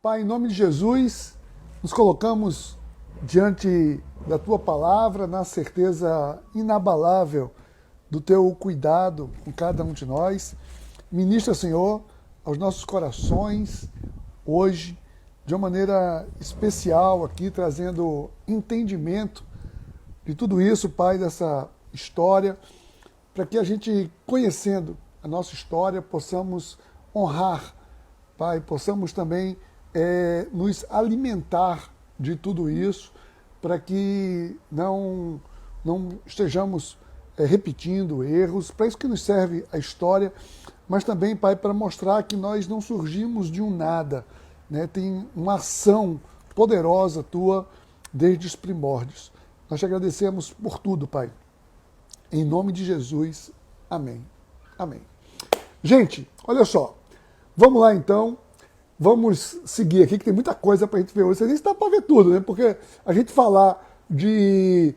Pai, em nome de Jesus, nos colocamos diante da Tua palavra, na certeza inabalável do Teu cuidado com cada um de nós. Ministra, Senhor, aos nossos corações, hoje, de uma maneira especial aqui, trazendo entendimento de tudo isso, Pai, dessa história, para que a gente, conhecendo a nossa história, possamos honrar, Pai, possamos também nos alimentar de tudo isso, para que não estejamos repetindo erros. Para isso que nos serve a história, mas também, Pai, para mostrar que nós não surgimos de um nada, né? Tem uma ação poderosa Tua desde os primórdios. Nós te agradecemos por tudo, Pai. Em nome de Jesus, amém. Amém. Gente, olha só, vamos lá então. Vamos seguir aqui, que tem muita coisa para a gente ver hoje. Você nem está para ver tudo, né? Porque a gente falar de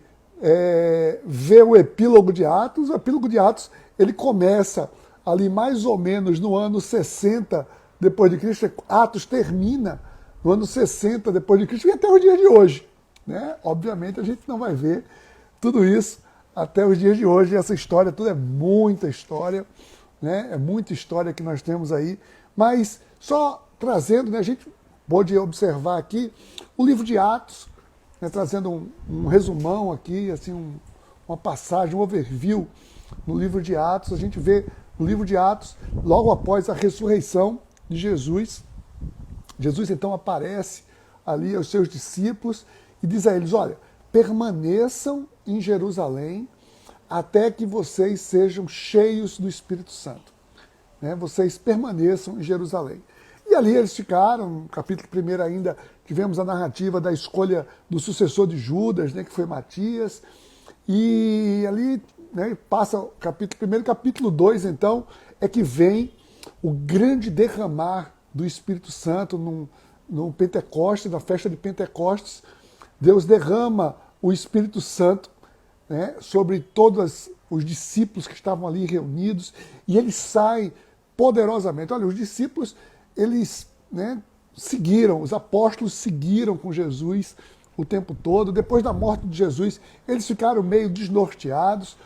ver o epílogo de Atos, o epílogo de Atos, ele começa ali mais ou menos no ano 60 depois de Cristo. Atos termina no ano 60 depois de Cristo e até os dias de hoje, né? Obviamente a gente não vai ver tudo isso até os dias de hoje. Essa história toda é muita história, né? É muita história que nós temos aí, mas só trazendo, né, a gente pode observar aqui o livro de Atos, né, trazendo um resumão aqui, assim, uma passagem, um overview no livro de Atos. A gente vê no livro de Atos, logo após a ressurreição de Jesus, Jesus então aparece ali aos seus discípulos e diz a eles: olha, permaneçam em Jerusalém até que vocês sejam cheios do Espírito Santo. Né, vocês permaneçam em Jerusalém. E ali eles ficaram, no capítulo 1 ainda, tivemos a narrativa da escolha do sucessor de Judas, né, que foi Matias, e ali, né, passa o capítulo 1, capítulo 2, então, é que vem o grande derramar do Espírito Santo no Pentecostes, na festa de Pentecostes. Deus derrama o Espírito Santo, né, sobre todos os discípulos que estavam ali reunidos, e eles saem poderosamente. Olha, os discípulos, eles, né, seguiram, os apóstolos seguiram com Jesus o tempo todo. Depois da morte de Jesus, eles ficaram meio desnorteados,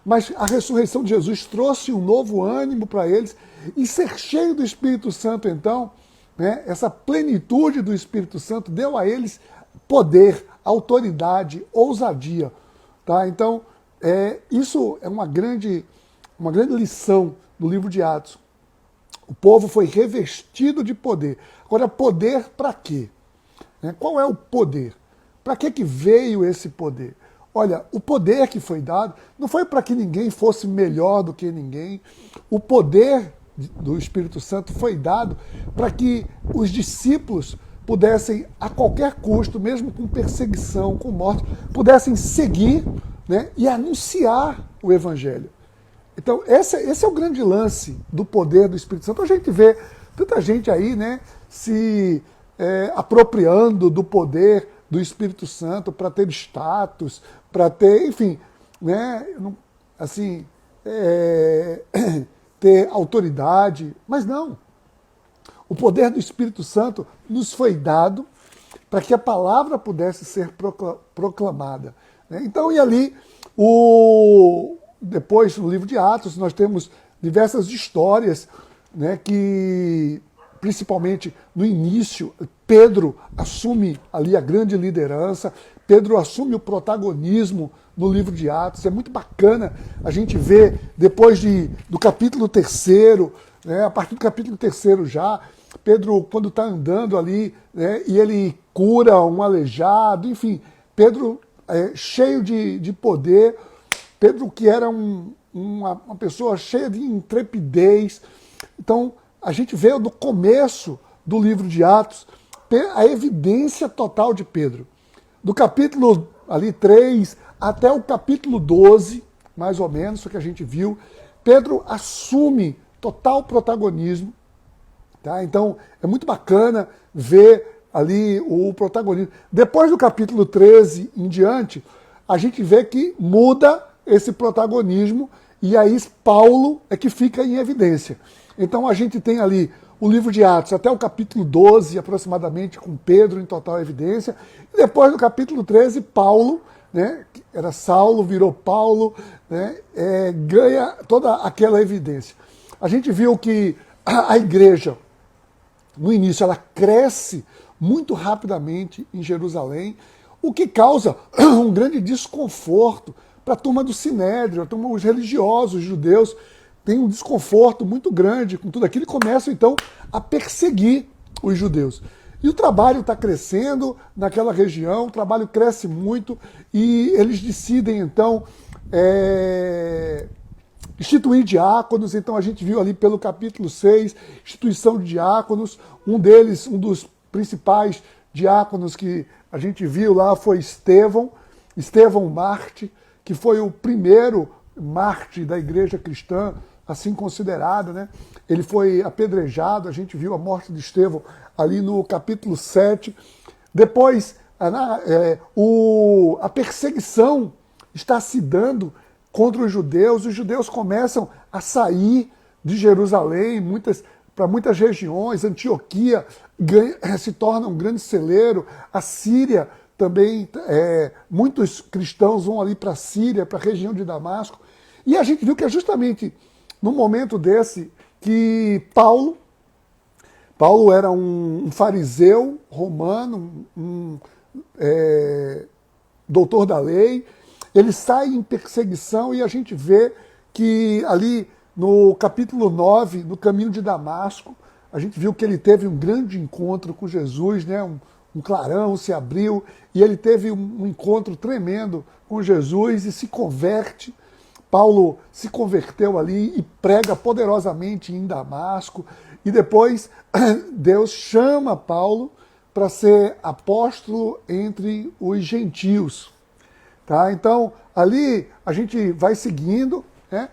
mas a ressurreição de Jesus trouxe um novo ânimo para eles, e ser cheio do Espírito Santo, então, né, essa plenitude do Espírito Santo deu a eles poder, autoridade, ousadia. Tá? Então, isso é uma grande lição do livro de Atos. O povo foi revestido de poder. Agora, poder para quê? Qual é o poder? Para que veio esse poder? Olha, o poder que foi dado não foi para que ninguém fosse melhor do que ninguém. O poder do Espírito Santo foi dado para que os discípulos pudessem, a qualquer custo, mesmo com perseguição, com morte, pudessem seguir, né, e anunciar o Evangelho. Então, esse é o grande lance do poder do Espírito Santo. A gente vê tanta gente aí, né, se apropriando do poder do Espírito Santo para ter status, para ter, enfim, né, assim, ter autoridade. Mas não. O poder do Espírito Santo nos foi dado para que a palavra pudesse ser proclamada. Né? Então, e ali, depois, no livro de Atos, nós temos diversas histórias, né, que, principalmente no início, Pedro assume ali a grande liderança, Pedro assume o protagonismo no livro de Atos. É muito bacana a gente ver, depois do capítulo 3º, né, a partir do capítulo 3º já, Pedro, quando está andando ali, né, e ele cura um aleijado, enfim, Pedro cheio de poder, Pedro que era uma pessoa cheia de intrepidez. Então, a gente vê no começo do livro de Atos a evidência total de Pedro. Do capítulo ali 3 até o capítulo 12, mais ou menos, o que a gente viu, Pedro assume total protagonismo. Tá? Então, é muito bacana ver ali o protagonismo. Depois do capítulo 13 em diante, a gente vê que muda esse protagonismo, e aí Paulo é que fica em evidência. Então a gente tem ali o livro de Atos até o capítulo 12, aproximadamente, com Pedro em total evidência. E depois, no capítulo 13, Paulo, né, que era Saulo, virou Paulo, né, ganha toda aquela evidência. A gente viu que a igreja, no início, ela cresce muito rapidamente em Jerusalém, o que causa um grande desconforto para a turma do Sinédrio, a turma, os religiosos, os judeus, tem um desconforto muito grande com tudo aquilo e começam, então, a perseguir os judeus. E o trabalho está crescendo naquela região, o trabalho cresce muito e eles decidem, então, instituir diáconos. Então a gente viu ali pelo capítulo 6, instituição de diáconos. Um deles, um dos principais diáconos que a gente viu lá foi Estevão Marte, que foi o primeiro mártir da igreja cristã, assim considerado, né? Ele foi apedrejado, a gente viu a morte de Estevão ali no capítulo 7. Depois, a perseguição está se dando contra os judeus começam a sair de Jerusalém para muitas regiões. Antioquia se torna um grande celeiro, a Síria também, muitos cristãos vão ali para a Síria, para a região de Damasco, e a gente viu que é justamente no momento desse que Paulo era um fariseu romano, doutor da lei. Ele sai em perseguição e a gente vê que ali no capítulo 9, no caminho de Damasco, a gente viu que ele teve um grande encontro com Jesus, né? Um clarão se abriu e ele teve um encontro tremendo com Jesus e se converte. Paulo se converteu ali e prega poderosamente em Damasco. E depois Deus chama Paulo para ser apóstolo entre os gentios. Tá? Então, ali a gente vai seguindo, né?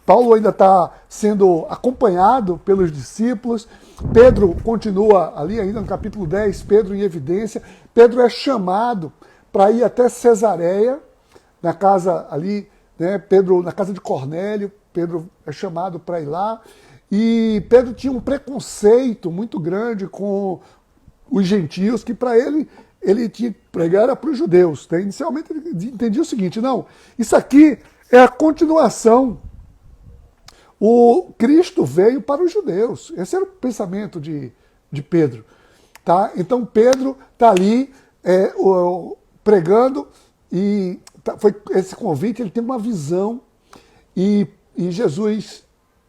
Paulo ainda está sendo acompanhado pelos discípulos. Pedro continua ali ainda no capítulo 10, Pedro em evidência. Pedro é chamado para ir até Cesareia, na casa ali, né? Pedro, na casa de Cornélio, Pedro é chamado para ir lá. E Pedro tinha um preconceito muito grande com os gentios, que para ele tinha que pregar para os judeus. Né? Inicialmente ele entendia o seguinte: não, isso aqui é a continuação. O Cristo veio para os judeus. Esse era o pensamento de Pedro. Tá? Então Pedro está ali pregando e foi esse convite, ele tem uma visão e Jesus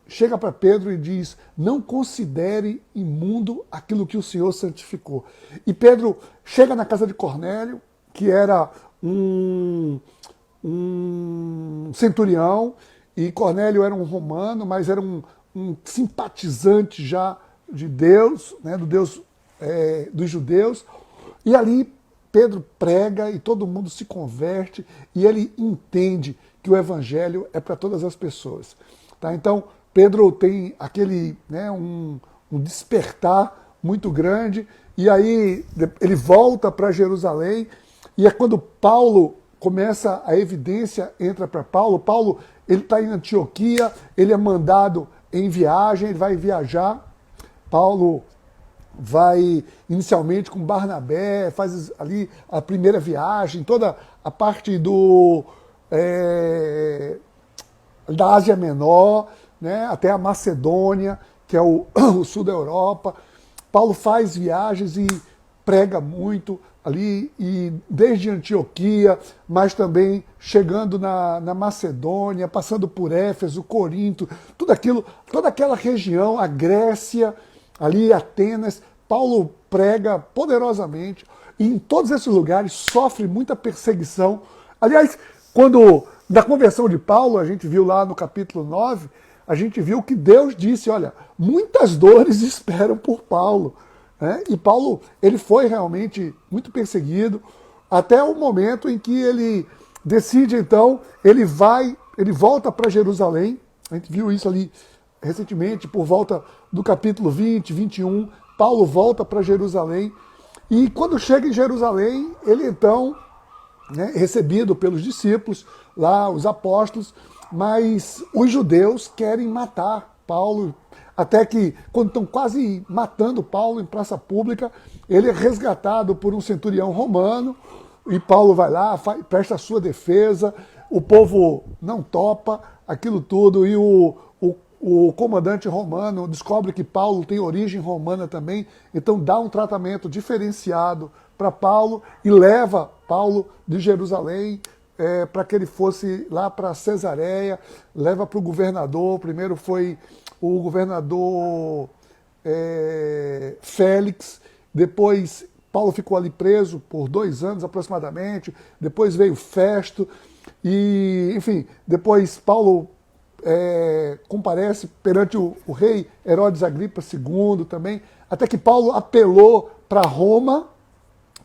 chega para Pedro e diz: não considere imundo aquilo que o Senhor santificou. E Pedro chega na casa de Cornélio, que era um centurião, e Cornélio era um romano, mas era um simpatizante já de Deus, né, do Deus dos judeus. E ali Pedro prega e todo mundo se converte e ele entende que o evangelho é para todas as pessoas. Tá? Então, Pedro tem aquele, né, um despertar muito grande, e aí ele volta para Jerusalém, e é quando Paulo começa, a evidência entra para Paulo. Paulo ele está em Antioquia, ele é mandado em viagem, ele vai viajar. Paulo vai inicialmente com Barnabé, faz ali a primeira viagem, toda a parte da Ásia Menor, né, até a Macedônia, que é o sul da Europa. Paulo faz viagens e prega muito ali, e desde Antioquia, mas também chegando na Macedônia, passando por Éfeso, Corinto, tudo aquilo, toda aquela região, a Grécia, ali Atenas. Paulo prega poderosamente e em todos esses lugares sofre muita perseguição. Aliás, quando da conversão de Paulo, a gente viu lá no capítulo 9, a gente viu que Deus disse: olha, muitas dores esperam por Paulo. Né? E Paulo, ele foi realmente muito perseguido, até o momento em que ele decide, então, ele volta para Jerusalém. A gente viu isso ali recentemente, por volta do capítulo 20, 21, Paulo volta para Jerusalém, e quando chega em Jerusalém, ele então, né, recebido pelos discípulos, lá os apóstolos, mas os judeus querem matar Paulo. até que, quando estão quase matando Paulo em praça pública, ele é resgatado por um centurião romano, e Paulo vai lá, presta a sua defesa, o povo não topa aquilo tudo, e o comandante romano descobre que Paulo tem origem romana também, então dá um tratamento diferenciado para Paulo e leva Paulo de Jerusalém para que ele fosse lá para Cesareia, leva para o governador. Primeiro foi o governador Félix, depois Paulo ficou ali preso por 2 anos aproximadamente, depois veio Festo, e enfim, depois Paulo comparece perante o rei Herodes Agripa II também, até que Paulo apelou para Roma,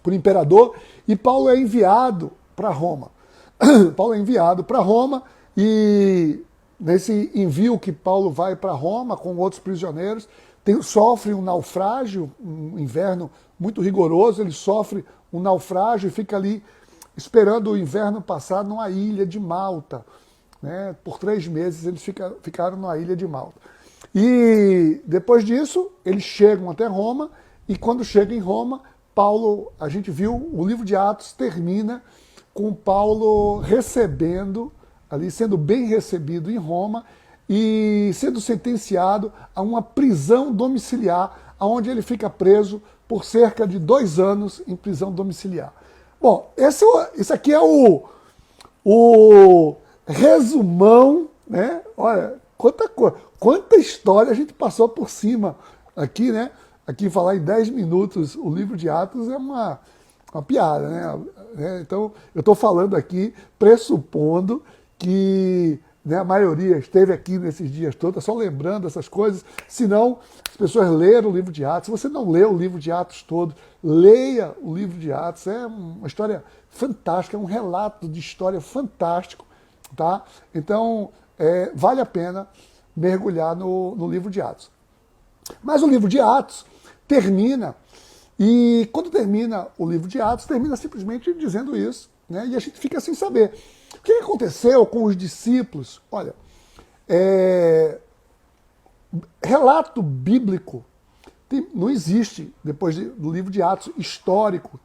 para o imperador, e Paulo é enviado para Roma. Paulo é enviado para Roma, e nesse envio que Paulo vai para Roma com outros prisioneiros, sofre um naufrágio, um inverno muito rigoroso, ele sofre um naufrágio e fica ali esperando o inverno passar numa ilha de Malta. Né? Por 3 meses eles ficaram na ilha de Malta. E depois disso, eles chegam até Roma, e quando chegam em Roma, Paulo, a gente viu, o livro de Atos termina com Paulo recebendo, ali sendo bem recebido em Roma, e sendo sentenciado a uma prisão domiciliar, onde ele fica preso por cerca de 2 anos em prisão domiciliar. Bom, isso aqui é o resumão, né? Olha, quanta história a gente passou por cima aqui, né? Aqui falar em 10 minutos o livro de Atos é uma piada, né? Então, eu estou falando aqui pressupondo que a maioria esteve aqui nesses dias todos, só lembrando essas coisas, senão as pessoas leram o livro de Atos. Se você não leu o livro de Atos todo, leia o livro de Atos, é uma história fantástica, é um relato de história fantástico, tá? Então, vale a pena mergulhar no livro de Atos. Mas o livro de Atos termina, e quando termina o livro de Atos, termina simplesmente dizendo isso, né? E a gente fica sem saber. O que aconteceu com os discípulos? Olha, relato bíblico não existe depois do livro de Atos histórico.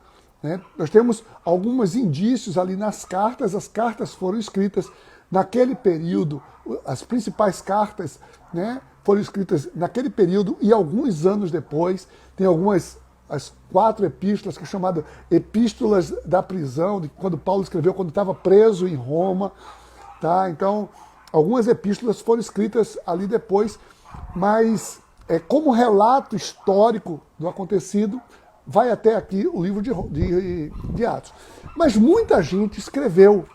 Né? Nós temos alguns indícios ali nas cartas, as cartas foram escritas naquele período, as principais cartas, né, foram escritas naquele período e alguns anos depois. Tem as 4 epístolas, que é chamado Epístolas da Prisão, de quando Paulo escreveu quando estava preso em Roma. Tá? Então, algumas epístolas foram escritas ali depois, mas como relato histórico do acontecido, vai até aqui o livro de Atos. Mas muita gente escreveu,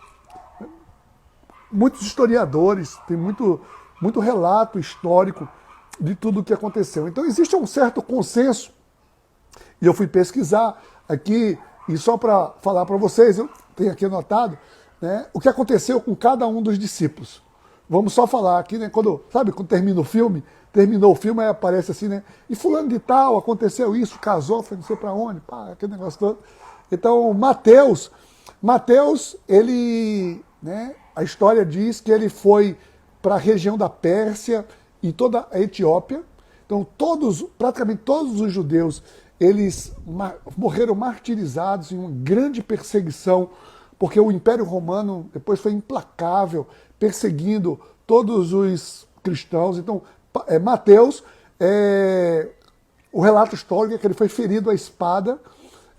muitos historiadores, tem muito relato histórico de tudo o que aconteceu. Então existe um certo consenso, e eu fui pesquisar aqui, e só para falar para vocês, eu tenho aqui anotado, né, o que aconteceu com cada um dos discípulos. Vamos só falar aqui, né, quando terminou o filme, aí aparece assim, né, e fulano de tal, aconteceu isso, casou, foi não sei para onde, pá, aquele negócio todo. Então, Mateus, ele, né, a história diz que ele foi para a região da Pérsia e toda a Etiópia. Então, praticamente todos os judeus, eles morreram martirizados em uma grande perseguição, porque o Império Romano depois foi implacável, perseguindo todos os cristãos. Então, Mateus, o relato histórico é que ele foi ferido à espada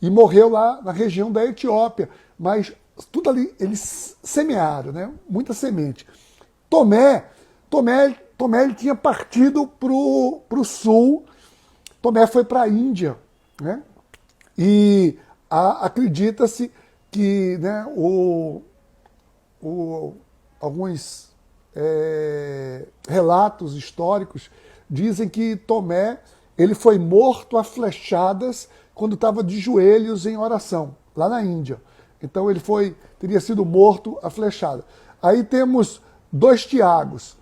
e morreu lá na região da Etiópia. Mas tudo ali, eles semearam, né? Muita semente. Tomé ele tinha partido para o sul. Tomé foi para a Índia, né? E acredita-se que, né, alguns relatos históricos dizem que Tomé ele foi morto a flechadas quando estava de joelhos em oração, lá na Índia. Então ele teria sido morto a flechada. Aí temos 2 Tiagos.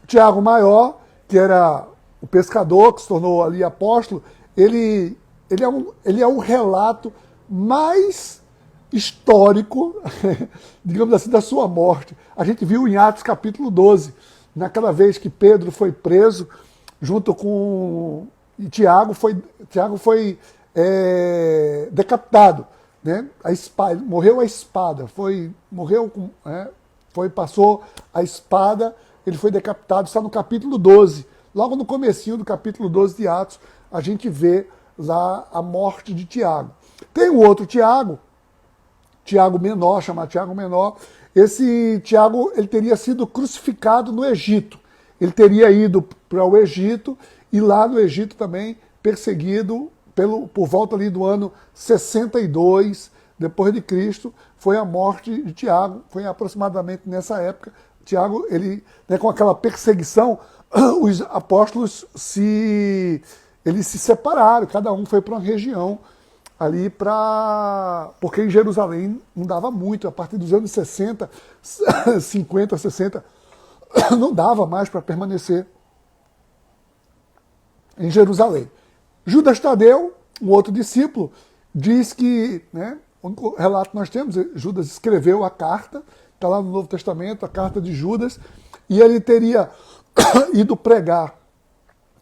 Tiago maior, que era o pescador, que se tornou ali apóstolo, ele é o relato mais histórico, digamos assim, da sua morte. A gente viu em Atos capítulo 12, naquela vez que Pedro foi preso junto com Tiago foi decapitado, né? A espada, morreu a espada, passou a espada, ele foi decapitado, está no capítulo 12. Logo no comecinho do capítulo 12 de Atos, a gente vê lá a morte de Tiago. Tem um outro Tiago, Tiago Menor, chamado Tiago Menor. Esse Tiago, ele teria sido crucificado no Egito. Ele teria ido para o Egito e lá no Egito também perseguido por volta ali do ano 62 depois de Cristo, foi a morte de Tiago. Foi aproximadamente nessa época. Tiago, ele, né, com aquela perseguição, os apóstolos eles se separaram, cada um foi para uma região ali porque em Jerusalém não dava muito, a partir dos anos 60, 50, 60, não dava mais para permanecer em Jerusalém. Judas Tadeu, um outro discípulo, diz que, né, o único relato que nós temos, Judas escreveu a carta, está lá no Novo Testamento, a carta de Judas, e ele teria ido pregar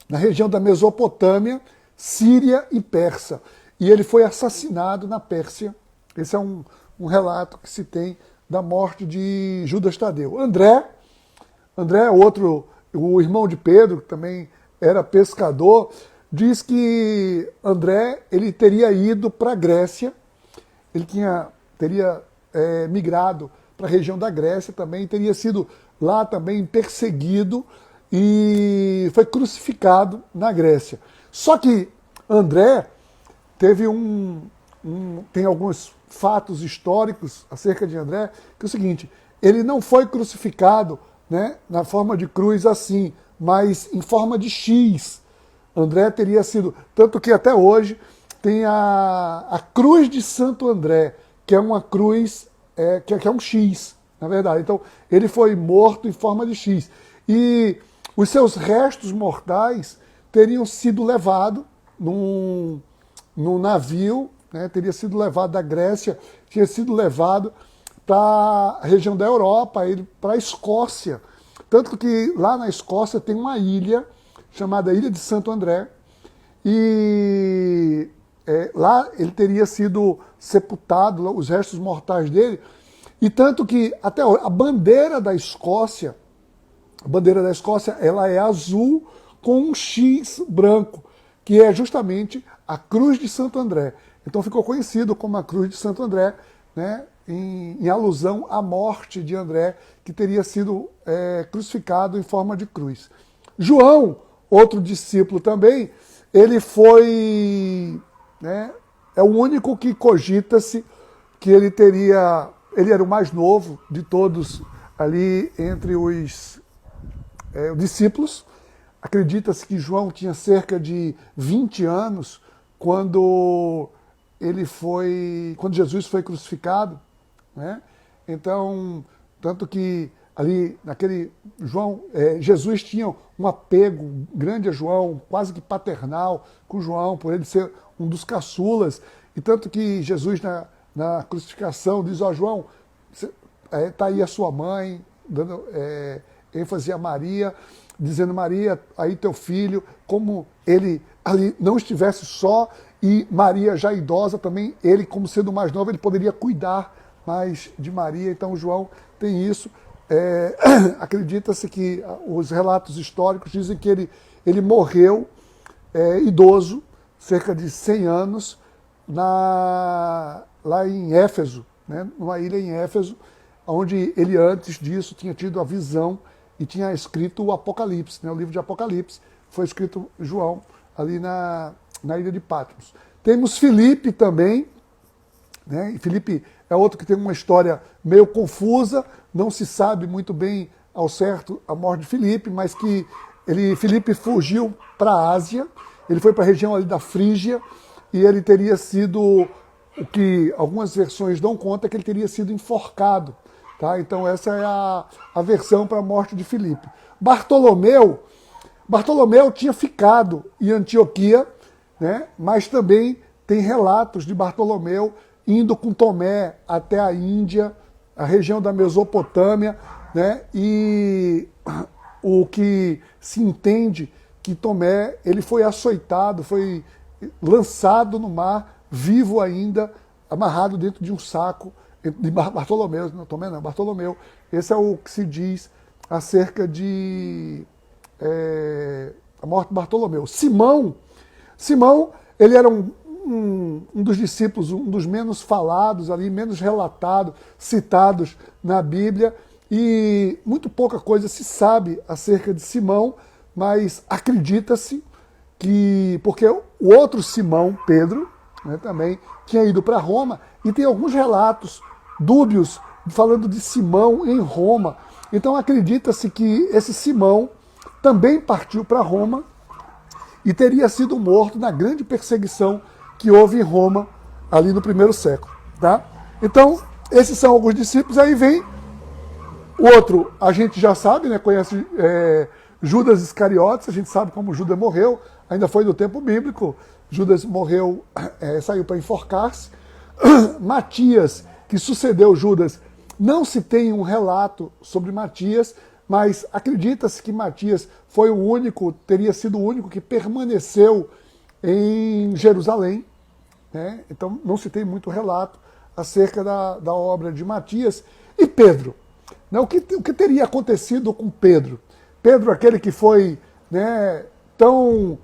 na região da Mesopotâmia, Síria e Pérsia. E ele foi assassinado na Pérsia. Esse é um relato que se tem da morte de Judas Tadeu. André, outro, o irmão de Pedro, que também era pescador, diz que André ele teria ido para a Grécia, ele teria migrado para a região da Grécia também, teria sido lá também perseguido e foi crucificado na Grécia. Só que André teve tem alguns fatos históricos acerca de André, que é o seguinte, ele não foi crucificado, né, na forma de cruz assim, mas em forma de X. André teria sido, tanto que até hoje tem a cruz de Santo André, que é uma cruz, que é um X, na verdade. Então, ele foi morto em forma de X. E os seus restos mortais teriam sido levados num navio, né, teria sido levado da Grécia, tinha sido levado para a região da Europa, para a Escócia. Tanto que lá na Escócia tem uma ilha chamada Ilha de Santo André, e lá ele teria sido sepultado, os restos mortais dele, e tanto que até a bandeira da Escócia, ela é azul com um X branco, que é justamente a Cruz de Santo André. Então ficou conhecido como a Cruz de Santo André, né, em alusão à morte de André, que teria sido crucificado em forma de cruz. João, outro discípulo também, ele foi, né, é o único que cogita-se que ele era o mais novo de todos ali entre os discípulos. Acredita-se que João tinha cerca de 20 anos quando Jesus foi crucificado, né? Então, tanto que ali Jesus tinha um apego grande a João, quase que paternal com João, por ele ser um dos caçulas, e tanto que Jesus na crucificação diz: ó, João, está aí a sua mãe, dando ênfase a Maria, dizendo: Maria, aí teu filho, como ele ali não estivesse só, e Maria já idosa também, ele como sendo mais novo, ele poderia cuidar mais de Maria. Então João tem isso. Acredita-se que os relatos históricos dizem que ele morreu idoso, cerca de 100 anos, lá em Éfeso, né, numa ilha em Éfeso, onde ele antes disso tinha tido a visão e tinha escrito o Apocalipse, né, o livro de Apocalipse, foi escrito João ali na ilha de Patmos. Temos Filipe também, né, e Filipe é outro que tem uma história meio confusa, não se sabe muito bem ao certo a morte de Filipe, mas que Filipe fugiu para a Ásia, ele foi para a região ali da Frígia, e ele teria sido, o que algumas versões dão conta, é que ele teria sido enforcado. Tá? Então essa é a versão para a morte de Filipe. Bartolomeu tinha ficado em Antioquia, né? Mas também tem relatos de Bartolomeu indo com Tomé até a Índia, a região da Mesopotâmia, né? E o que se entende que Tomé ele foi açoitado, foi lançado no mar, vivo ainda, amarrado dentro de um saco, de Bartolomeu, não Tomé não, Bartolomeu. Esse é o que se diz acerca de a morte de Bartolomeu. Simão, ele era um dos discípulos, um dos menos falados ali, menos relatados, citados na Bíblia, e muito pouca coisa se sabe acerca de Simão, mas acredita-se que, porque o outro Simão, Pedro, né, também tinha ido para Roma, e tem alguns relatos dúbios falando de Simão em Roma. Então acredita-se que esse Simão também partiu para Roma e teria sido morto na grande perseguição que houve em Roma ali no primeiro século. Tá? Então, esses são alguns discípulos. Aí vem o outro, a gente já sabe, né, conhece Judas Iscariotes, a gente sabe como Judas morreu, ainda foi do tempo bíblico. Judas morreu, saiu para enforcar-se. Matias, que sucedeu Judas, não se tem um relato sobre Matias, mas acredita-se que Matias foi o único, teria sido o único que permaneceu em Jerusalém, né? Então não se tem muito relato acerca da obra de Matias. E Pedro, né? O que teria acontecido com Pedro? Pedro, aquele que foi, né, tão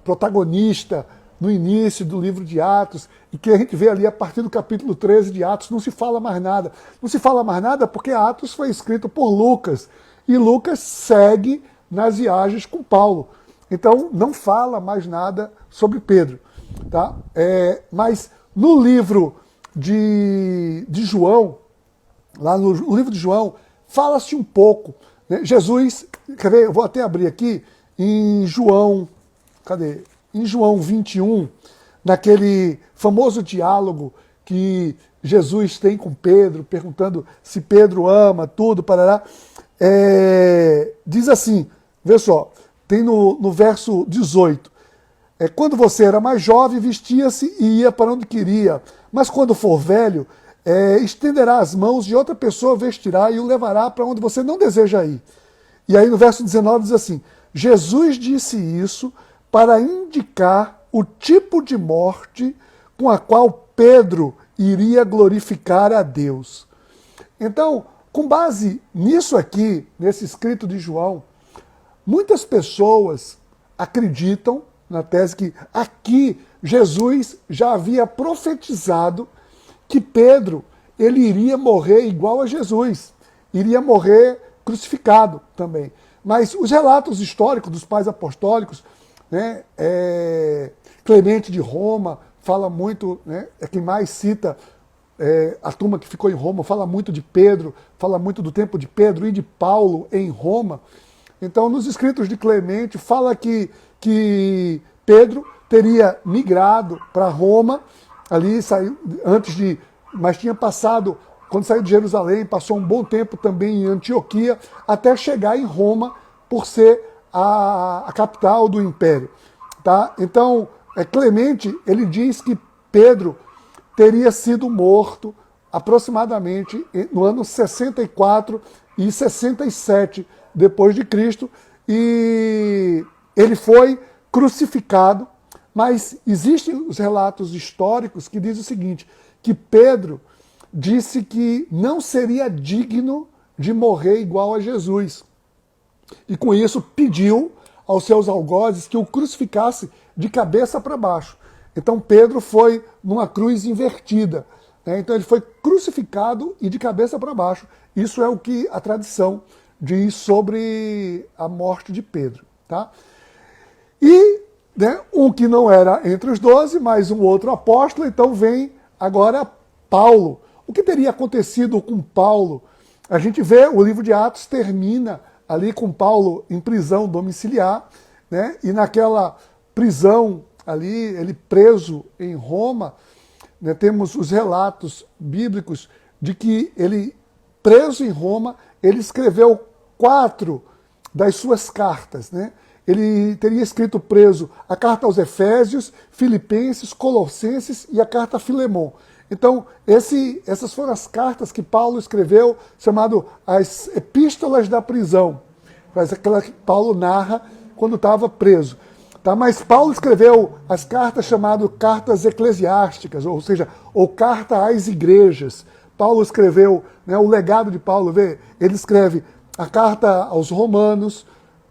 protagonista no início do livro de Atos, e que a gente vê ali a partir do capítulo 13 de Atos, não se fala mais nada. Não se fala mais nada porque Atos foi escrito por Lucas, e Lucas segue nas viagens com Paulo. Então não fala mais nada sobre Pedro. Tá? Mas no livro de João, lá no livro de João, fala-se um pouco, né? Jesus, quer ver? Eu vou até abrir aqui em João, cadê? Em João 21, naquele famoso diálogo que Jesus tem com Pedro, perguntando se Pedro ama, tudo, parará. Diz assim, vê só, tem no verso 18, quando você era mais jovem, vestia-se e ia para onde queria, mas quando for velho, estenderá as mãos e outra pessoa vestirá e o levará para onde você não deseja ir. E aí no verso 19 diz assim, Jesus disse isso para indicar o tipo de morte com a qual Pedro iria glorificar a Deus. Então, com base nisso aqui, nesse escrito de João, muitas pessoas acreditam na tese que aqui Jesus já havia profetizado que Pedro ele iria morrer igual a Jesus, iria morrer crucificado também. Mas os relatos históricos dos pais apostólicos, né, Clemente de Roma fala muito, né, é quem mais cita a turma que ficou em Roma, fala muito de Pedro, fala muito do tempo de Pedro e de Paulo em Roma. Então, nos escritos de Clemente, fala que Pedro teria migrado para Roma, ali saiu mas tinha passado, quando saiu de Jerusalém, passou um bom tempo também em Antioquia, até chegar em Roma, por ser a capital do império. Tá? Então, Clemente, ele diz que Pedro teria sido morto aproximadamente no ano 64 e 67 depois de Cristo, e ele foi crucificado, mas existem os relatos históricos que dizem o seguinte, que Pedro disse que não seria digno de morrer igual a Jesus. E com isso pediu aos seus algozes que o crucificasse de cabeça para baixo. Então Pedro foi numa cruz invertida, né? Então ele foi crucificado e de cabeça para baixo. Isso é o que a tradição diz sobre a morte de Pedro. Tá? E, né, um que não era entre os 12, mas um outro apóstolo, então vem agora Paulo. O que teria acontecido com Paulo? A gente vê, o livro de Atos termina ali com Paulo em prisão domiciliar, né? E naquela prisão ali, ele preso em Roma, né, temos os relatos bíblicos de que ele, preso em Roma, ele escreveu 4 das suas cartas, né? Ele teria escrito preso a carta aos Efésios, Filipenses, Colossenses e a carta a Filemon. Então, essas foram as cartas que Paulo escreveu, chamado as Epístolas da Prisão. Mas aquela que Paulo narra quando estava preso. Tá? Mas Paulo escreveu as cartas chamadas cartas eclesiásticas, ou seja, ou carta às igrejas. Paulo escreveu, né, o legado de Paulo, vê, ele escreve a carta aos romanos,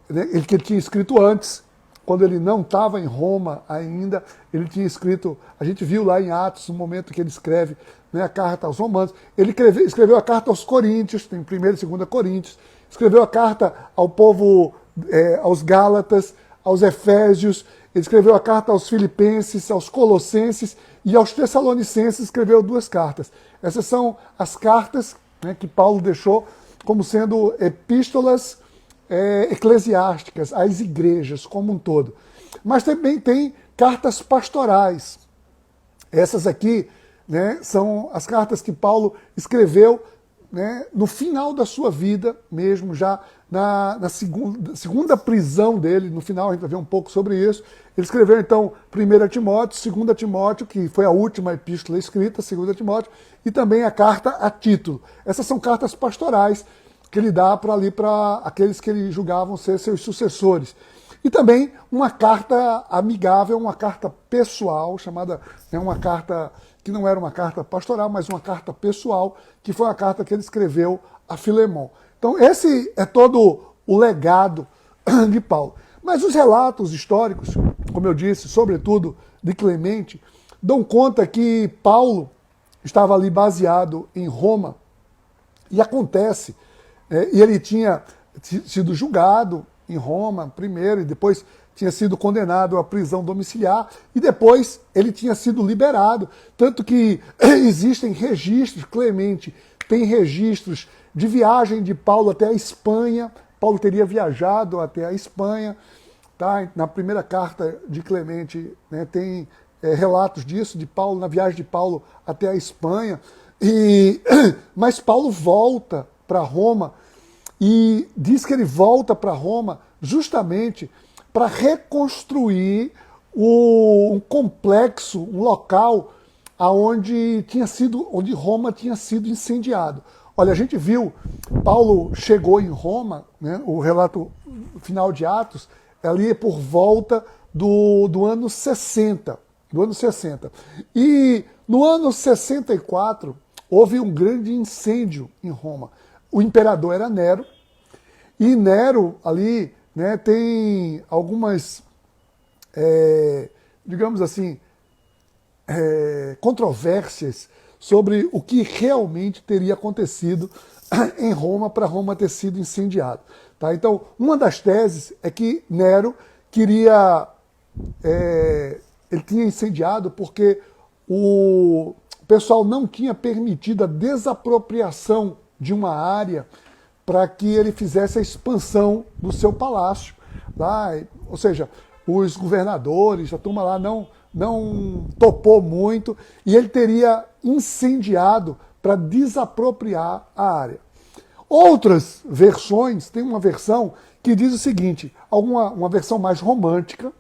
né, ele que tinha escrito antes, quando ele não estava em Roma ainda, ele tinha escrito, a gente viu lá em Atos, no momento que ele escreve, né, a carta aos romanos, ele escreveu a carta aos coríntios, tem 1ª e 2ª Coríntios, escreveu a carta ao povo, aos Gálatas, aos Efésios, ele escreveu a carta aos Filipenses, aos Colossenses e aos Tessalonicenses, escreveu 2 cartas. Essas são as cartas, né, que Paulo deixou como sendo epístolas eclesiásticas às igrejas como um todo. Mas também tem cartas pastorais. Essas aqui, né, são as cartas que Paulo escreveu, né, no final da sua vida mesmo, já na segunda prisão dele, no final a gente vai ver um pouco sobre isso. Ele escreveu então 1 Timóteo, 2 Timóteo, que foi a última epístola escrita, 2 Timóteo, e também a carta a Tito. Essas são cartas pastorais que ele dá para ali para aqueles que ele julgavam ser seus sucessores. E também uma carta amigável, uma carta pessoal, chamada, né, uma carta que não era uma carta pastoral, mas uma carta pessoal, que foi a carta que ele escreveu a Filemão. Então esse é todo o legado de Paulo. Mas os relatos históricos, como eu disse, sobretudo de Clemente, dão conta que Paulo estava ali baseado em Roma, e acontece, e ele tinha sido julgado em Roma primeiro, e depois tinha sido condenado à prisão domiciliar, e depois ele tinha sido liberado. Tanto que existem registros, Clemente tem registros de viagem de Paulo até a Espanha. Paulo teria viajado até a Espanha. Tá? Na primeira carta de Clemente, né, tem relatos disso, de Paulo, na viagem de Paulo até a Espanha. Mas Paulo volta para Roma, e diz que ele volta para Roma justamente para reconstruir um complexo, um local onde Roma tinha sido incendiado. Olha, a gente viu, Paulo chegou em Roma, né, o relato final de Atos, ali por volta do ano 60. E no ano 64, houve um grande incêndio em Roma. O imperador era Nero, e Nero ali, né, tem algumas, digamos assim, controvérsias sobre o que realmente teria acontecido em Roma para Roma ter sido incendiado. Tá? Então, uma das teses é que Nero queria, ele tinha incendiado porque o pessoal não tinha permitido a desapropriação de uma área para que ele fizesse a expansão do seu palácio. Lá, ou seja, os governadores, a turma lá não topou muito, e ele teria incendiado para desapropriar a área. Outras versões, tem uma versão que diz o seguinte, uma versão mais romântica,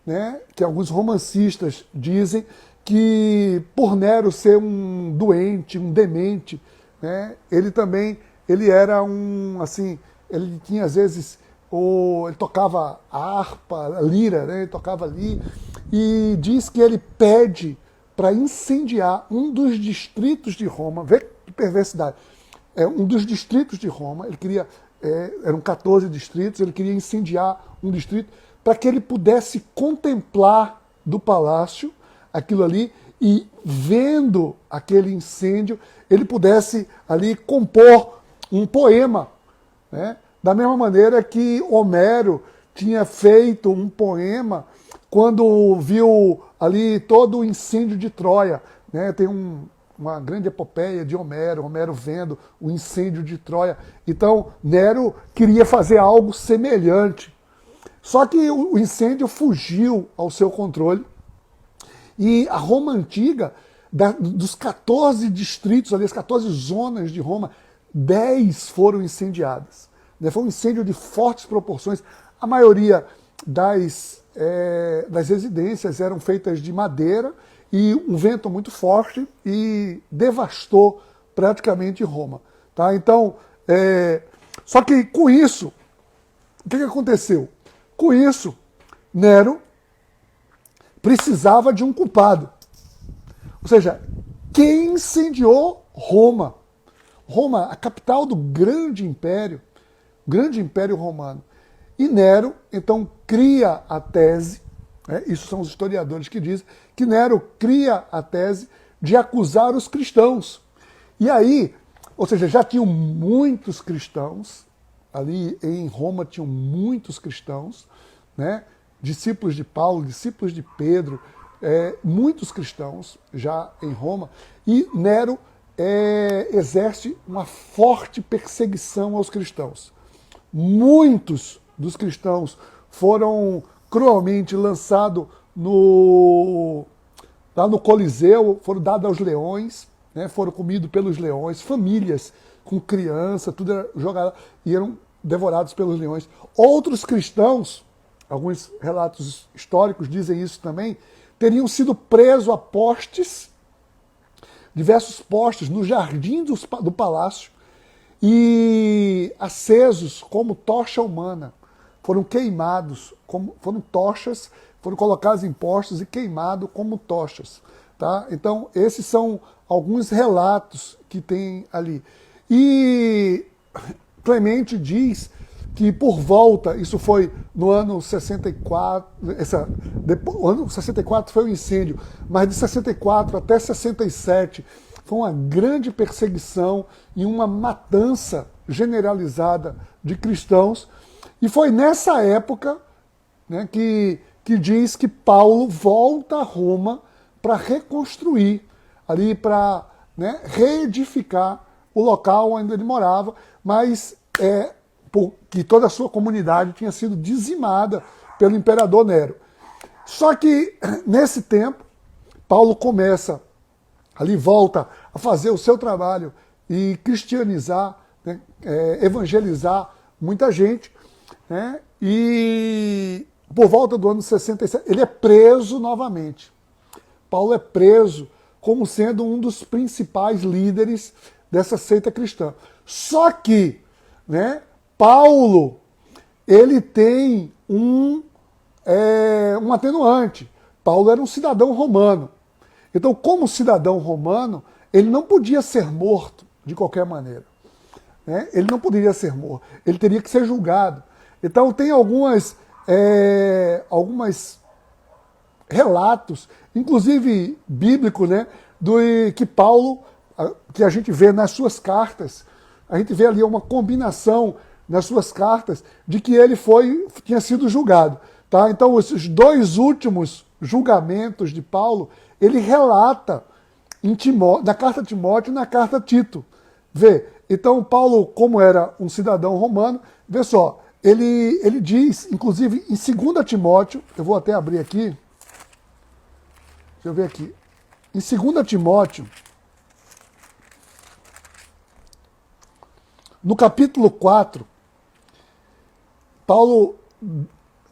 né, que alguns romancistas dizem que por Nero ser um doente, um demente, né, ele era assim, ele tinha às vezes, ele tocava a harpa, a lira, né, ele tocava ali, e diz que ele pede para incendiar um dos distritos de Roma, vê que perversidade, um dos distritos de Roma, ele queria, eram 14 distritos, ele queria incendiar um distrito para que ele pudesse contemplar do palácio aquilo ali, e vendo aquele incêndio, ele pudesse ali compor um poema, né? Da mesma maneira que Homero tinha feito um poema quando viu ali todo o incêndio de Troia, né? Tem uma grande epopeia de Homero vendo o incêndio de Troia. Então, Nero queria fazer algo semelhante. Só que o incêndio fugiu ao seu controle, e a Roma antiga, dos 14 distritos, ali, as 14 zonas de Roma, 10 foram incendiadas. Foi um incêndio de fortes proporções. A maioria das residências eram feitas de madeira, e um vento muito forte e devastou praticamente Roma. Tá? Então, só que com isso, o que aconteceu? Com isso, Nero precisava de um culpado. Ou seja, quem incendiou Roma? Roma, a capital do grande império romano. E Nero, então, cria a tese, isso são os historiadores que dizem, que Nero cria a tese de acusar os cristãos. E aí, ou seja, já tinham muitos cristãos, ali em Roma tinham muitos cristãos, né? Discípulos de Paulo, discípulos de Pedro, muitos cristãos já em Roma, e Nero exerce uma forte perseguição aos cristãos. Muitos dos cristãos foram cruelmente lançados lá no Coliseu, foram dados aos leões, né, foram comidos pelos leões, famílias com criança, tudo era jogado e eram devorados pelos leões. Outros cristãos, alguns relatos históricos dizem isso também, teriam sido presos a postes, diversos postes no jardim do palácio, e acesos como tocha humana. Foram queimados, foram tochas, foram colocados em postes e queimados como tochas. Tá? Então, esses são alguns relatos que tem ali. E Clemente diz que por volta, isso foi no ano 64, o ano 64 foi o incêndio, mas de 64 até 67 foi uma grande perseguição e uma matança generalizada de cristãos. E foi nessa época, né, que diz que Paulo volta a Roma para reconstruir, ali para, né, reedificar o local onde ele morava, mas porque toda a sua comunidade tinha sido dizimada pelo imperador Nero. Só que, nesse tempo, Paulo começa, ali volta a fazer o seu trabalho e cristianizar, né, evangelizar muita gente, né, e por volta do ano 67, ele é preso novamente. Paulo é preso como sendo um dos principais líderes dessa seita cristã. Só que, né, Paulo, ele tem um atenuante. Paulo era um cidadão romano. Então, como cidadão romano, ele não podia ser morto de qualquer maneira. Né? Ele não poderia ser morto. Ele teria que ser julgado. Então, tem algumas relatos, inclusive bíblico, né, que Paulo, que a gente vê nas suas cartas, a gente vê ali uma combinação nas suas cartas de que ele tinha sido julgado. Tá? Então, esses dois últimos julgamentos de Paulo, ele relata na carta a Timóteo e na carta a Tito. Vê, então Paulo, como era um cidadão romano, vê só, ele diz, inclusive em 2 Timóteo, eu vou até abrir aqui, deixa eu ver aqui, em 2 Timóteo, no capítulo 4, Paulo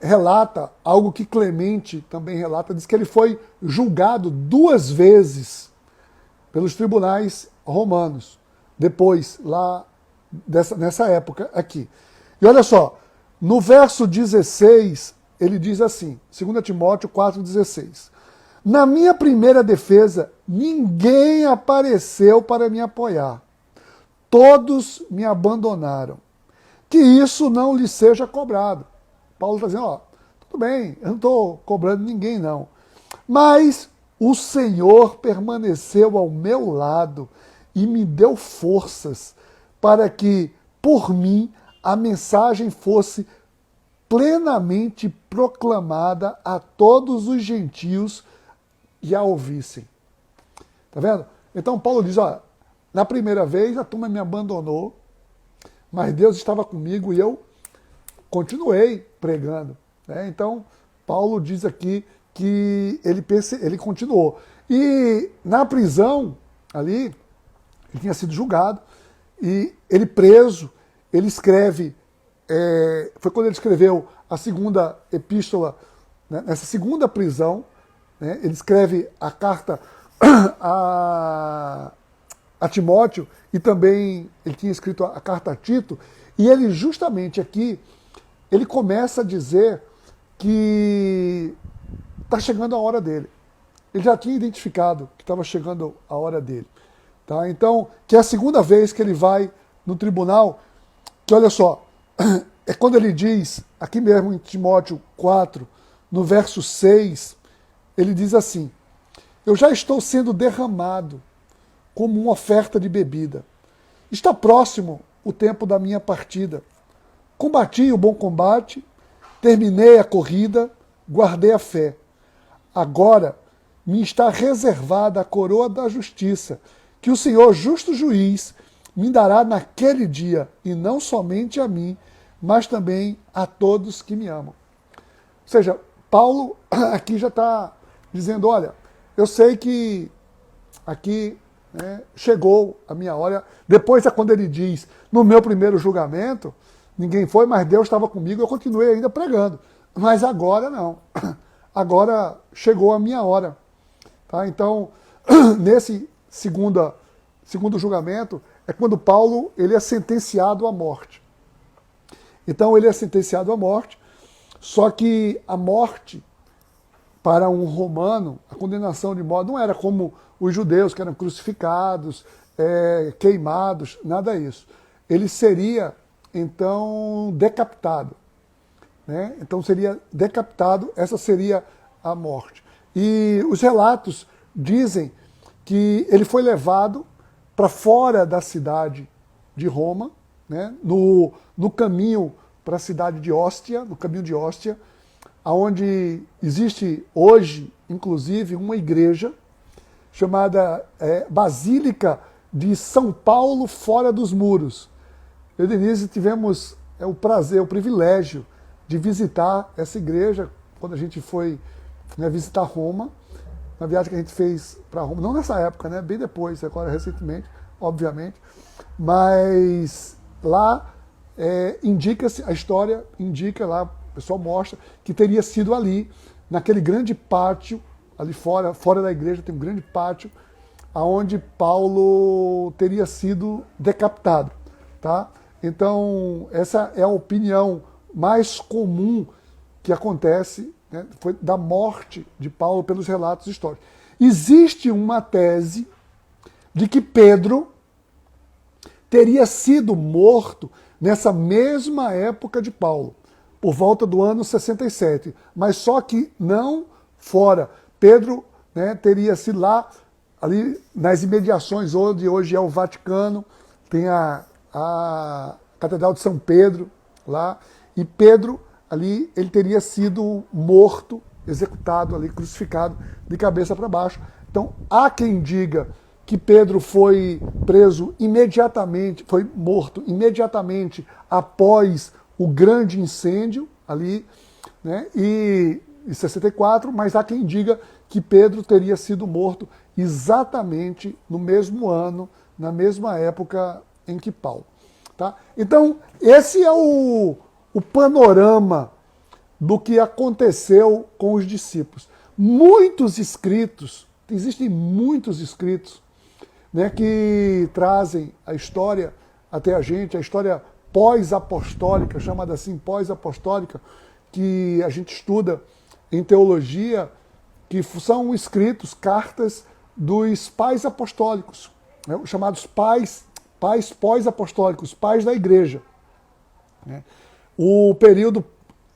relata algo que Clemente também relata, diz que ele foi julgado 2 vezes pelos tribunais romanos, depois, lá nessa época aqui. E olha só, no verso 16, ele diz assim, 2 Timóteo 4,16, na minha primeira defesa, ninguém apareceu para me apoiar. Todos me abandonaram. Que isso não lhe seja cobrado. Paulo está dizendo, tudo bem, eu não estou cobrando ninguém não. Mas o Senhor permaneceu ao meu lado e me deu forças para que, por mim, a mensagem fosse plenamente proclamada a todos os gentios e a ouvissem. Tá vendo? Então Paulo diz, na primeira vez a turma me abandonou, mas Deus estava comigo e eu continuei pregando. Né? Então Paulo diz aqui que ele continuou. E na prisão, ali, ele tinha sido julgado, e ele preso, ele escreve, foi quando ele escreveu a segunda epístola, né, nessa segunda prisão, né, ele escreve a carta a Timóteo, e também ele tinha escrito a carta a Tito, e ele justamente aqui, ele começa a dizer que está chegando a hora dele. Ele já tinha identificado que estava chegando a hora dele. Tá? Então, que é a segunda vez que ele vai no tribunal, que olha só, é quando ele diz, aqui mesmo em Timóteo 4, no verso 6, ele diz assim: eu já estou sendo derramado como uma oferta de bebida. Está próximo o tempo da minha partida. Combati o bom combate, terminei a corrida, guardei a fé. Agora me está reservada a coroa da justiça, que o Senhor, justo juiz, me dará naquele dia, e não somente a mim, mas também a todos que me amam. Ou seja, Paulo aqui já está dizendo, olha, eu sei que aqui chegou a minha hora. Depois é quando ele diz, no meu primeiro julgamento, ninguém foi, mas Deus estava comigo, eu continuei ainda pregando. Mas agora não. Agora chegou a minha hora. Tá? Então, nesse segundo julgamento, é quando Paulo ele é sentenciado à morte. Então ele é sentenciado à morte, só que a morte, para um romano, a condenação de morte não era como os judeus, que eram crucificados, queimados, nada disso. Ele seria, então, decapitado. Né? Então seria decapitado, essa seria a morte. E os relatos dizem que ele foi levado para fora da cidade de Roma, né? no caminho para a cidade de Ostia, no caminho de Ostia, onde existe hoje, inclusive, uma igreja chamada Basílica de São Paulo fora dos muros. Eu e Denise tivemos o prazer, o privilégio de visitar essa igreja quando a gente foi visitar Roma, na viagem que a gente fez para Roma, não nessa época, né, bem depois, agora recentemente, obviamente, mas lá indica-se, a história indica lá, o pessoal mostra que teria sido ali, naquele grande pátio, ali fora da igreja tem um grande pátio, onde Paulo teria sido decapitado. Tá? Então, essa é a opinião mais comum que acontece, né, foi da morte de Paulo pelos relatos históricos. Existe uma tese de que Pedro teria sido morto nessa mesma época de Paulo, por volta do ano 67, mas só que não fora. Pedro, né, teria sido lá, ali nas imediações onde hoje é o Vaticano, tem a Catedral de São Pedro lá, e Pedro ali, ele teria sido morto, executado ali, crucificado de cabeça para baixo. Então, há quem diga que Pedro foi preso imediatamente, foi morto imediatamente após o grande incêndio ali, né, em 64, mas há quem diga que Pedro teria sido morto exatamente no mesmo ano, na mesma época em que Paulo. Tá? Então, esse é o panorama do que aconteceu com os discípulos. Muitos escritos, existem muitos escritos, né, que trazem a história até a gente, a história pós-apostólica, chamada assim pós-apostólica, que a gente estuda em teologia, que são escritos, cartas dos pais apostólicos, né, chamados pais pós-apostólicos, pais da igreja. Né. O período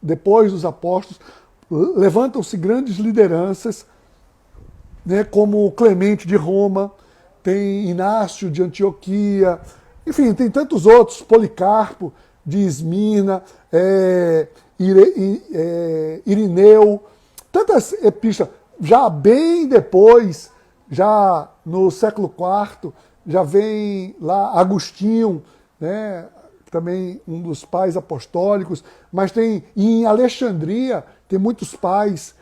depois dos apóstolos, levantam-se grandes lideranças, né, como Clemente de Roma, tem Inácio de Antioquia, enfim, tem tantos outros, Policarpo de Esmirna, Irineu, tantas epístolas. Já bem depois, já no século IV, já vem lá Agostinho, né, também um dos pais apostólicos, mas tem em Alexandria, tem muitos pais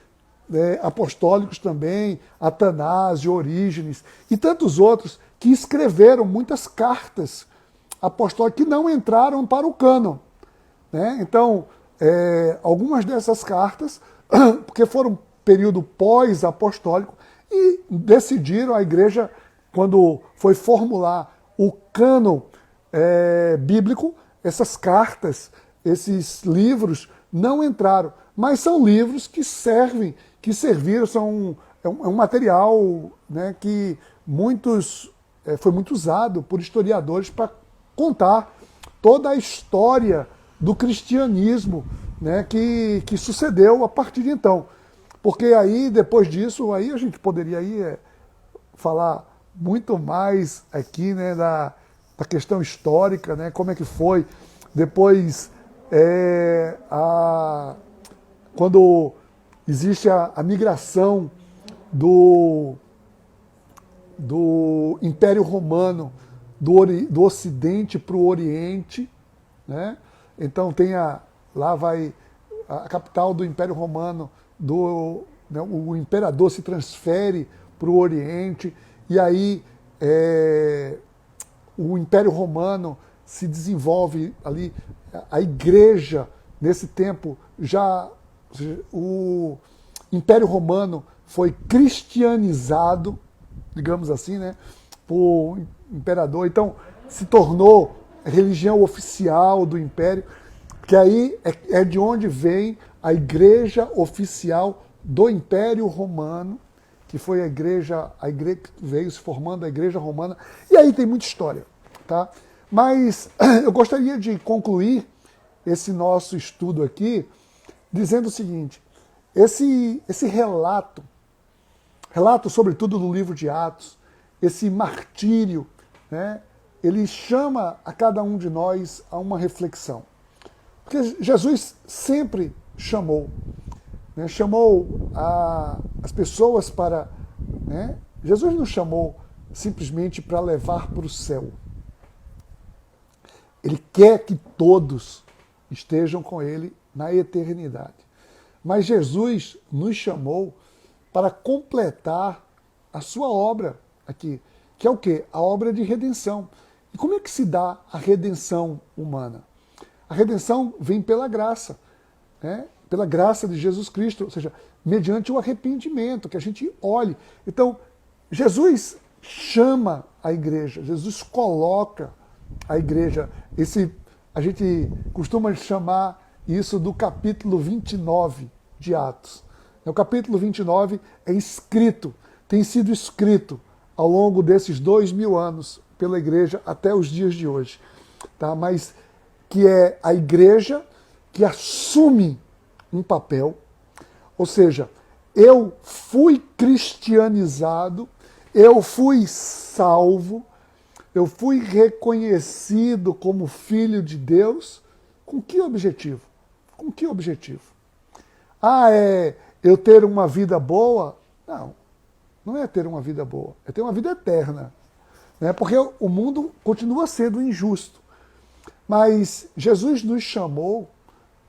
apostólicos também, Atanásio, Orígenes, e tantos outros que escreveram muitas cartas apostólicas que não entraram para o cânon. Né? Então, algumas dessas cartas, porque foram período pós-apostólico, e decidiram, a igreja, quando foi formular o cânon bíblico, essas cartas, esses livros não entraram. mas são livros que servem, que serviram, é um material, né, que foi muito usado por historiadores para contar toda a história do cristianismo, né, que sucedeu a partir de então. Porque aí, depois disso, aí a gente poderia aí, falar muito mais aqui, né, da questão histórica, né, como é que foi. Depois, quando existe a migração do Império Romano do Ocidente para o Oriente, né? Então lá vai a capital do Império Romano, né, o imperador se transfere para o Oriente, e aí o Império Romano se desenvolve ali, a igreja, nesse tempo, o Império Romano foi cristianizado, digamos assim, né, por imperador, então se tornou a religião oficial do Império, que aí é de onde vem a igreja oficial do Império Romano, que foi a igreja que veio se formando, a igreja romana, e aí tem muita história, tá? Mas eu gostaria de concluir esse nosso estudo aqui dizendo o seguinte: esse relato sobretudo do livro de Atos, esse martírio, né, ele chama a cada um de nós a uma reflexão. Porque Jesus sempre chamou, né, chamou as pessoas para... Né, Jesus não chamou simplesmente para levar para o céu. Ele quer que todos estejam com ele na eternidade. Mas Jesus nos chamou para completar a sua obra aqui, que é o quê? A obra de redenção. E como é que se dá a redenção humana? A redenção vem pela graça, né? Pela graça de Jesus Cristo, ou seja, mediante o arrependimento, que a gente olhe. Então, Jesus chama a igreja, Jesus coloca a igreja. A gente costuma chamar isso do capítulo 29 de Atos. O capítulo 29 tem sido escrito ao longo desses 2000 anos pela igreja até os dias de hoje. Tá? Mas que é a igreja que assume um papel, ou seja, eu fui cristianizado, eu fui salvo, eu fui reconhecido como filho de Deus. Com que objetivo? Com que objetivo? Eu ter uma vida boa? Não, não é ter uma vida boa, é ter uma vida eterna. Né? Porque o mundo continua sendo injusto. Mas Jesus nos chamou,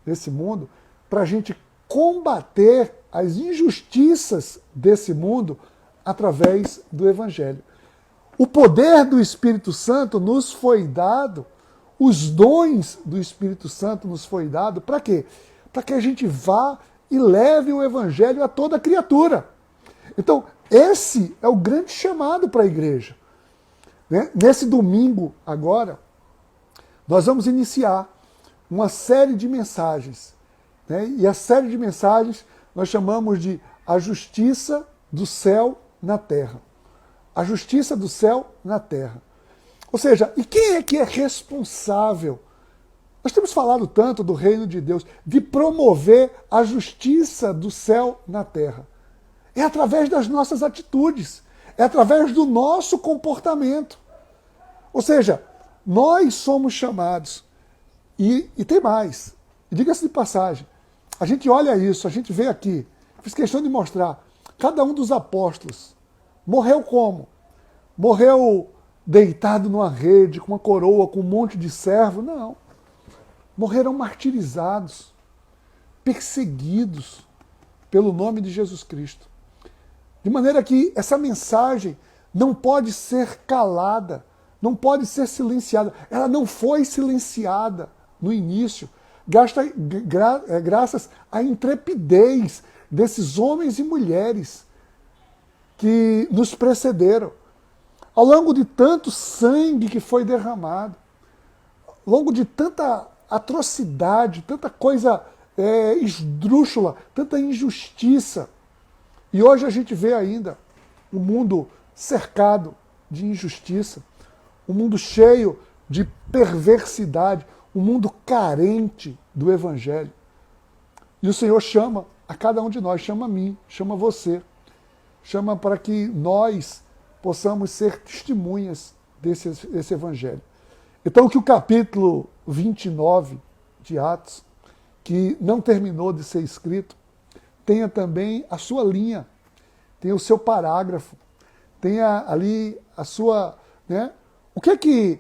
nesse mundo, para a gente combater as injustiças desse mundo através do Evangelho. O poder do Espírito Santo nos foi dado, os dons do Espírito Santo nos foi dado, para quê? Para que a gente vá e leve o Evangelho a toda criatura. Então, esse é o grande chamado para a igreja. Né? Nesse domingo, agora, nós vamos iniciar uma série de mensagens. Né? E a série de mensagens nós chamamos de A Justiça do Céu na Terra. A Justiça do Céu na Terra. Ou seja, e quem é que é responsável? Nós temos falado tanto do reino de Deus, de promover a justiça do céu na terra. É através das nossas atitudes, é através do nosso comportamento. Ou seja, nós somos chamados, e tem mais, e diga-se de passagem, a gente olha isso, a gente vê aqui, fiz questão de mostrar, cada um dos apóstolos morreu como? Morreu deitado numa rede, com uma coroa, com um monte de servo? Não. Morreram martirizados, perseguidos pelo nome de Jesus Cristo. De maneira que essa mensagem não pode ser calada, não pode ser silenciada. Ela não foi silenciada no início, graças à intrepidez desses homens e mulheres que nos precederam. Ao longo de tanto sangue que foi derramado, ao longo de tanta atrocidade, tanta coisa esdrúxula, tanta injustiça. E hoje a gente vê ainda um mundo cercado de injustiça, um mundo cheio de perversidade, um mundo carente do Evangelho. E o Senhor chama a cada um de nós, chama a mim, chama você, chama para que nós possamos ser testemunhas desse Evangelho. Então que o capítulo 29 de Atos, que não terminou de ser escrito, tenha também a sua linha, tenha o seu parágrafo, tenha ali a sua... Né? O que é que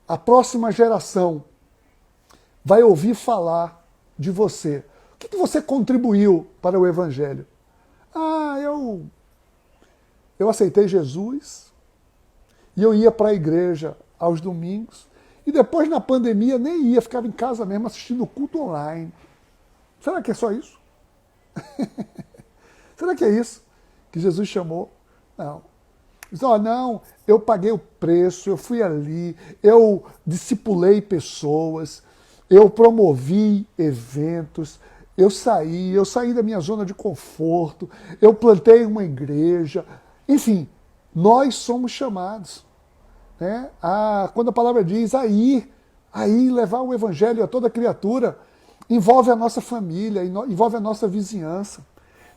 a próxima geração vai ouvir falar de você? O que você contribuiu para o Evangelho? Eu aceitei Jesus e eu ia para a igreja aos domingos e depois na pandemia nem ia, ficava em casa mesmo assistindo o culto online. Será que é só isso? Será que é isso que Jesus chamou? Não. Diz, não, eu paguei o preço, eu fui ali, eu discipulei pessoas, eu promovi eventos, eu saí da minha zona de conforto, eu plantei uma igreja. Enfim, nós somos chamados, né, quando a palavra diz aí levar o Evangelho a toda criatura, envolve a nossa família, envolve a nossa vizinhança.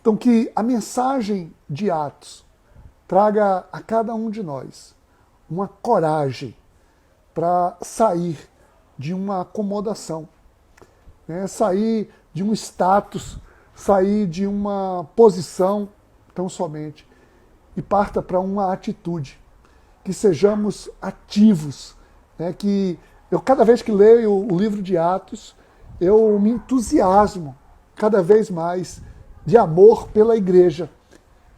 Então que a mensagem de Atos traga a cada um de nós uma coragem para sair de uma acomodação, né? Sair de um status, sair de uma posição tão somente, e parta para uma atitude, que sejamos ativos, né? Que eu, cada vez que leio o livro de Atos, eu me entusiasmo cada vez mais de amor pela igreja,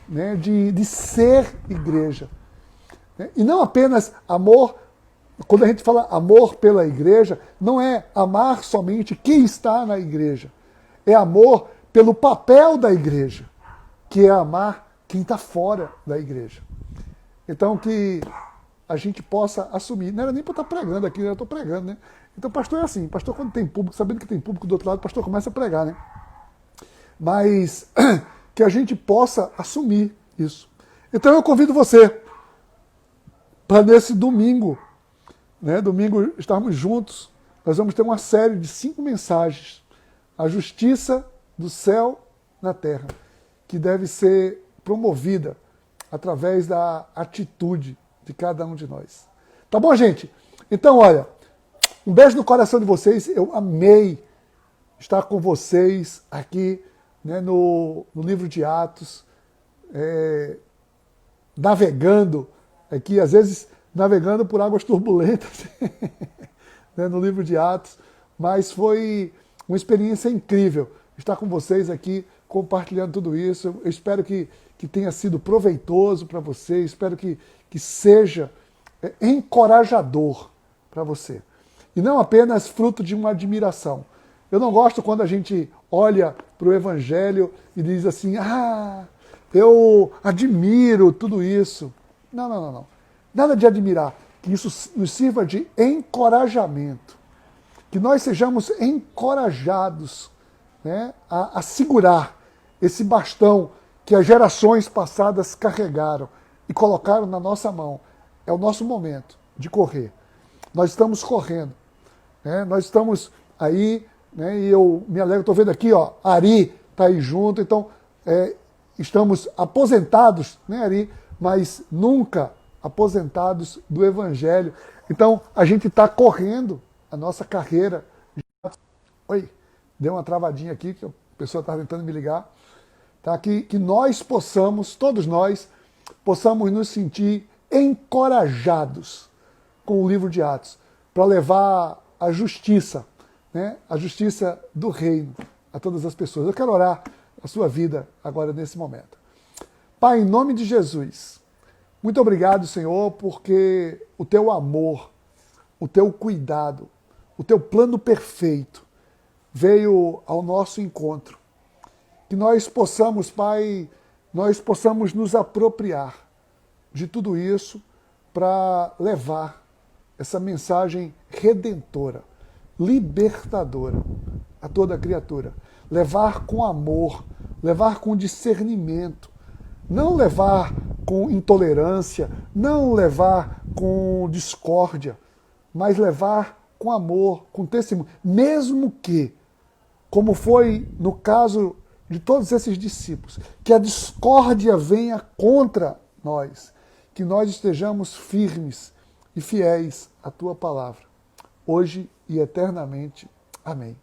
né? De ser igreja. Né? E não apenas amor, quando a gente fala amor pela igreja, não é amar somente quem está na igreja, é amor pelo papel da igreja, que é amar quem está fora da igreja. Então que a gente possa assumir, não era nem para estar pregando aqui, eu estou pregando, né? Então pastor é assim, pastor quando tem público, sabendo que tem público do outro lado, o pastor começa a pregar, né? Mas que a gente possa assumir isso. Então eu convido você para nesse domingo, né, domingo estarmos juntos, nós vamos ter uma série de 5 mensagens, a justiça do céu na terra, que deve ser promovida através da atitude de cada um de nós. Tá bom, gente? Então, olha, um beijo no coração de vocês, eu amei estar com vocês aqui, né, no livro de Atos, navegando aqui, às vezes navegando por águas turbulentas, né, no livro de Atos, mas foi uma experiência incrível estar com vocês aqui, compartilhando tudo isso. Eu espero que tenha sido proveitoso para você, espero que seja encorajador para você. E não apenas fruto de uma admiração. Eu não gosto quando a gente olha para o Evangelho e diz assim, eu admiro tudo isso. Não. Nada de admirar. Que isso nos sirva de encorajamento. Que nós sejamos encorajados, né, a segurar esse bastão que as gerações passadas carregaram e colocaram na nossa mão. É o nosso momento de correr. Nós estamos correndo. Né? Nós estamos aí, né, e eu me alegro, estou vendo aqui, ó, Ari está aí junto, então estamos aposentados, né, Ari, mas nunca aposentados do Evangelho. Então a gente está correndo a nossa carreira. Oi, deu uma travadinha aqui, que a pessoa está tentando me ligar. Tá? Que nós possamos, todos nós, possamos nos sentir encorajados com o livro de Atos, para levar a justiça, né? A justiça do reino a todas as pessoas. Eu quero orar a sua vida agora nesse momento. Pai, em nome de Jesus, muito obrigado, Senhor, porque o teu amor, o teu cuidado, o teu plano perfeito veio ao nosso encontro. Que nós possamos, Pai, nós possamos nos apropriar de tudo isso para levar essa mensagem redentora, libertadora a toda criatura. levar com amor, levar com discernimento, não levar com intolerância, não levar com discórdia, mas levar com amor, com testemunho, mesmo que, como foi no caso de todos esses discípulos, que a discórdia venha contra nós, que nós estejamos firmes e fiéis à tua palavra, hoje e eternamente. Amém.